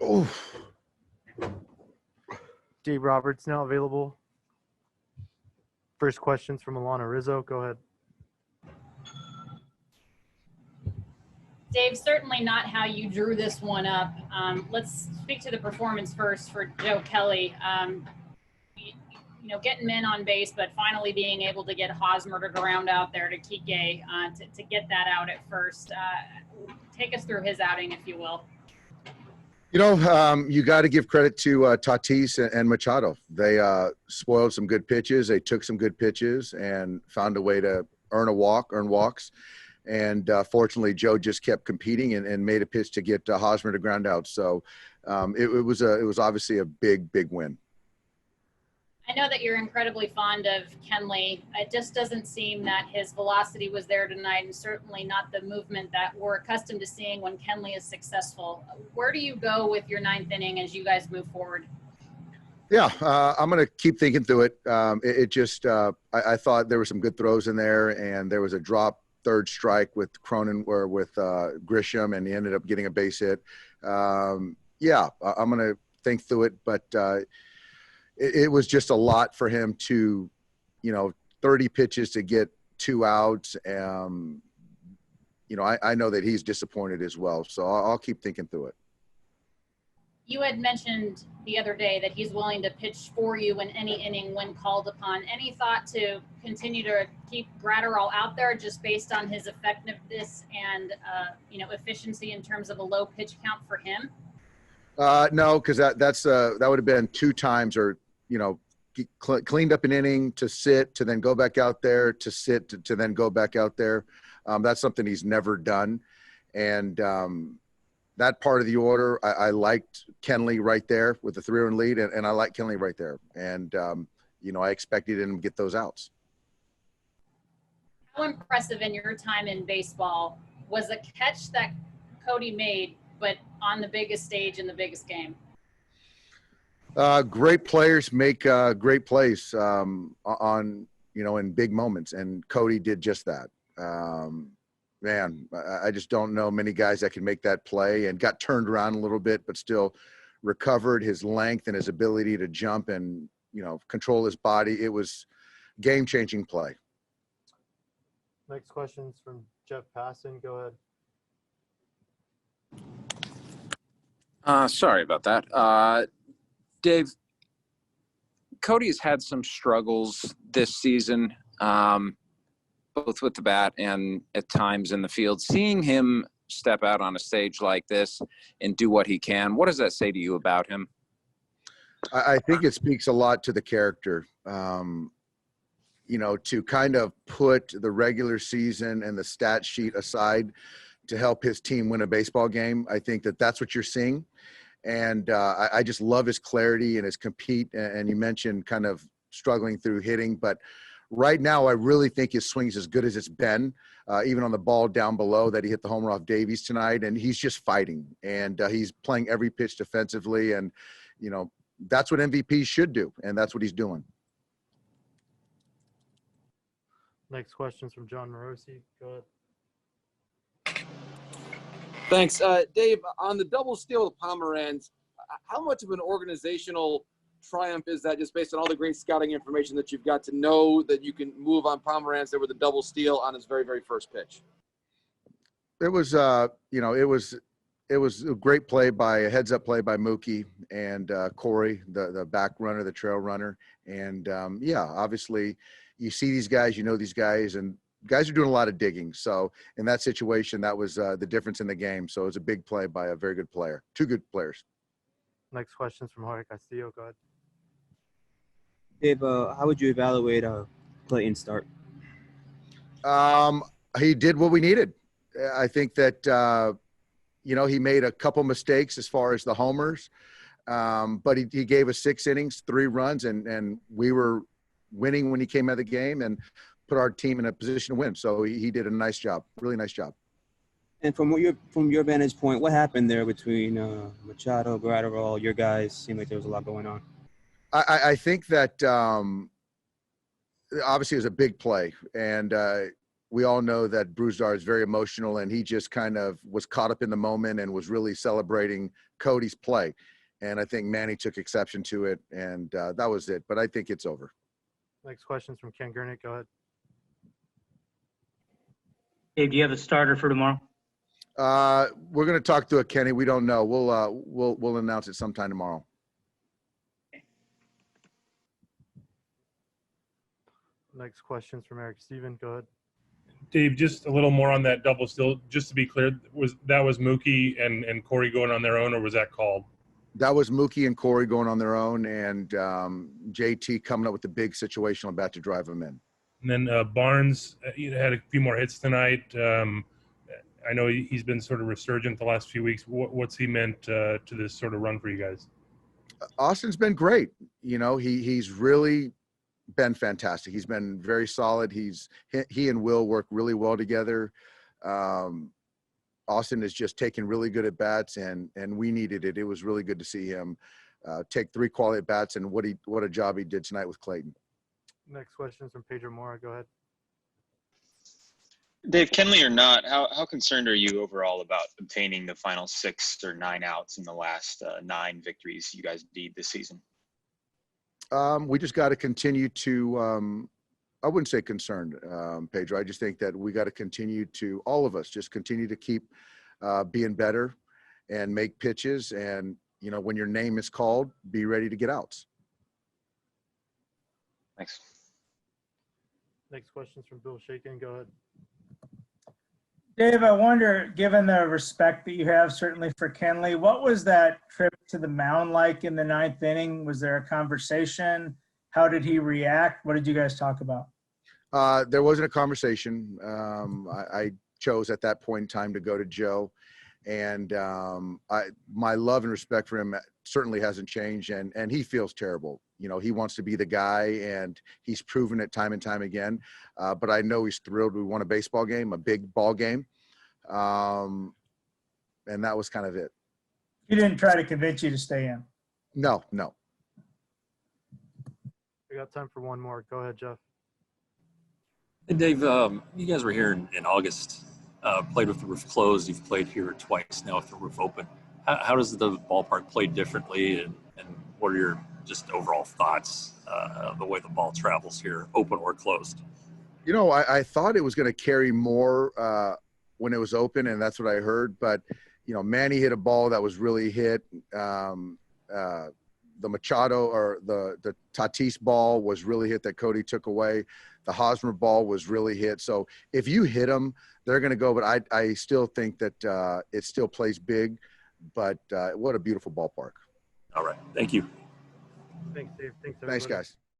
Oh, Dave Roberts now available. First questions from Alanna Rizzo. Go ahead. Dave, certainly not how you drew this one up. Let's speak to the performance first for Joe Kelly. Getting men on base, but finally being able to get Hosmer to ground out there to Kike to get that out at first. Take us through his outing, if you will. You got to give credit to Tatis and Machado. They spoiled some good pitches. They took some good pitches and found a way to earn walks. And fortunately, Joe just kept competing and made a pitch to get Hosmer to ground out. So it was obviously a big win. I know that you're incredibly fond of Kenley. It just doesn't seem that his velocity was there tonight, and certainly not the movement that we're accustomed to seeing when Kenley is successful. Where do you go with your ninth inning as you guys move forward? Yeah, I'm going to keep thinking through it. I thought there were some good throws in there, and there was a drop third strike with Cronin or with Grisham, and he ended up getting a base hit. I'm going to think through it, but it was just a lot for him to, 30 pitches to get 2 outs. I know that he's disappointed as well, so I'll keep thinking through it. You had mentioned the other day that he's willing to pitch for you in any inning when called upon. Any thought to continue to keep Gratterall out there just based on his effectiveness and, efficiency in terms of a low pitch count for him? No, because that would have been 2 times or, cleaned up an inning to sit, to then go back out there, to sit, to then go back out there. That's something he's never done. And that part of the order, I liked Kenley right there with the 3-run lead, and I like Kenley right there. And, I expected him to get those outs. How impressive in your time in baseball was the catch that Cody made, but on the biggest stage in the biggest game? Great players make great plays in big moments, and Cody did just that. I just don't know many guys that can make that play, and got turned around a little bit, but still recovered his length and his ability to jump and, control his body. It was game-changing play. Next question's from Jeff Passan. Go ahead. Sorry about that. Dave, Cody has had some struggles this season, both with the bat and at times in the field. Seeing him step out on a stage like this and do what he can, what does that say to you about him? I think it speaks a lot to the character. To kind of put the regular season and the stat sheet aside to help his team win a baseball game. I think that's what you're seeing. And I just love his clarity and his compete. And you mentioned kind of struggling through hitting, but right now I really think his swing's as good as it's been, even on the ball down below that he hit the homer off Davies tonight. And he's just fighting, and he's playing every pitch defensively. And, that's what MVPs should do. And that's what he's doing. Next question's from Jon Morosi. Go ahead. Thanks. Dave, on the double steal of Pomeranz, how much of an organizational triumph is that, just based on all the great scouting information that you've got, to know that you can move on Pomeranz there with a double steal on his very, very first pitch? It was, it was a great play a heads-up play by Mookie and Corey, the back runner, the trail runner. And, obviously you see these guys, these guys, and guys are doing a lot of digging. So in that situation, that was the difference in the game. So it was a big play by a very good player. 2 good players. Next question's from Jorge Castillo. Go ahead. Dave, how would you evaluate Clayton's start? He did what we needed. I think that, he made a couple mistakes as far as the homers, but he gave us 6 innings, 3 runs, and we were winning when he came out of the game and put our team in a position to win. So he did a nice job, really nice job. And from your vantage point, what happened there between Machado, Gratterall, your guys? Seemed like there was a lot going on. I think that obviously it was a big play, and we all know that Brusdar is very emotional, and he just kind of was caught up in the moment and was really celebrating Cody's play. And I think Manny took exception to it, and that was it. But I think it's over. Next question's from Ken Gurnick. Go ahead. Dave, do you have a starter for tomorrow? We're going to talk to it, Kenny. We don't know. We'll announce it sometime tomorrow. Next question's from Eric Steven. Go ahead. Dave, just a little more on that double still. Just to be clear, was Mookie and Corey going on their own, or was that called? That was Mookie and Corey going on their own, and JT coming up with the big situational bat to drive them in. And then Barnes had a few more hits tonight. I know he's been sort of resurgent the last few weeks. What's he meant to this sort of run for you guys? Austin's been great. You know, he's really been fantastic. He's been very solid. He and Will work really well together. Austin is just taking really good at bats, and we needed it. It was really good to see him take 3 quality at bats, and what a job he did tonight with Clayton. Next question is from Pedro Moura. Go ahead. Dave, Kenley or not, how concerned are you overall about obtaining the final 6 or 9 outs in the last 9 victories you guys need this season? We just got to continue to I wouldn't say concerned, Pedro. I just think that we got to continue to, all of us, just continue to keep being better and make pitches. And, you know, when your name is called, be ready to get outs. Thanks. Next question is from Bill Shaikin. Go ahead. Dave, I wonder, given the respect that you have certainly for Kenley, what was that trip to the mound like in the 9th inning? Was there a conversation? How did he react? What did you guys talk about? There wasn't a conversation. I chose at that point in time to go to Joe, and my love and respect for him certainly hasn't changed, and he feels terrible. You know, he wants to be the guy, and he's proven it time and time again. But I know he's thrilled we won a baseball game, a big ball game, and that was kind of it. He didn't try to convince you to stay in? No. We got time for one more. Go ahead, Jeff. And Dave, you guys were here in August, played with the roof closed. You've played here twice now with the roof open. How does the ballpark play differently, and what are your just overall thoughts of the way the ball travels here, open or closed? You know, I thought it was going to carry more when it was open, and that's what I heard. But, you know, Manny hit a ball that was really hit. The Machado or the Tatis ball was really hit that Cody took away. The Hosmer ball was really hit. So if you hit them, they're going to go. But I still think that it still plays big. But what a beautiful ballpark. All right. Thank you. Thanks, Dave. Thanks, everybody. Thanks, guys.